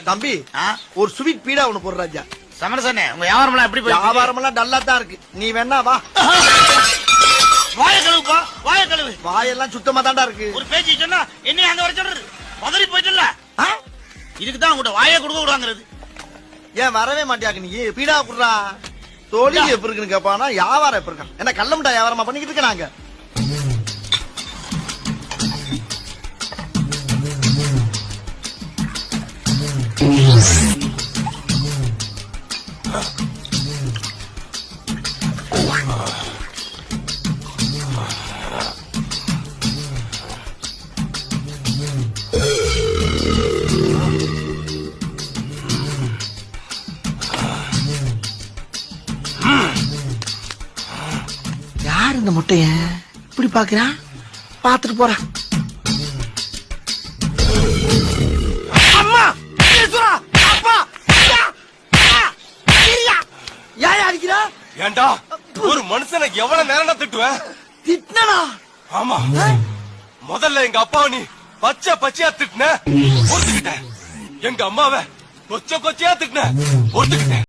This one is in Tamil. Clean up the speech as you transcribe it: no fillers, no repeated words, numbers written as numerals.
தம்பி ஒரு ஸ்வீட் பீடா ஒண்ணு போடுற ராஜா. சமரசனே உங்க வியாபாரம் எல்லாம் எப்படி போய்? வியாபாரம் எல்லாம் டல்லா தான் இருக்கு. நீ வேணா வா. வாய கழுவுப்பா, வாய கழுவு. வாயெல்லாம் சுத்தமா தாண்டா இருக்கு. ஒரு பேச்சு சொன்னா என்ன அங்க வர சொல்றது? பதறி போயிட்டல. இதுக்கு தான் உங்கள்ட்ட வாயை கொடுக்க விடுவாங்கிறது. ஏன் வரவே மாட்டியாக்கு நீ? பீடா குடுறா. தொழில் எப்படி இருக்குன்னு கேப்பானா, வியாபாரம் எப்படி இருக்கான்? என்ன கள்ள முட்டா வியாபாரமா பண்ணிக்கிட்டு இருக்க நாங்க? யார் இந்த முட்டைய இப்படி பாக்குறான்? பாத்துட்டு போறான். அம்மா அப்பா ஏன் அடிக்கிறா? ஏண்டா ஒரு மனுஷனை எவ்வளவு நேரம் திட்டுவேன்? திட்டினா? ஆமா, முதல்ல எங்க அப்பாவை நீ பச்சை பச்சையா திட்டின, ஒத்துக்கிட்டேன். எங்க அம்மாவை கொச்ச கொச்சையா திட்டின, ஒத்துக்கிட்டேன்.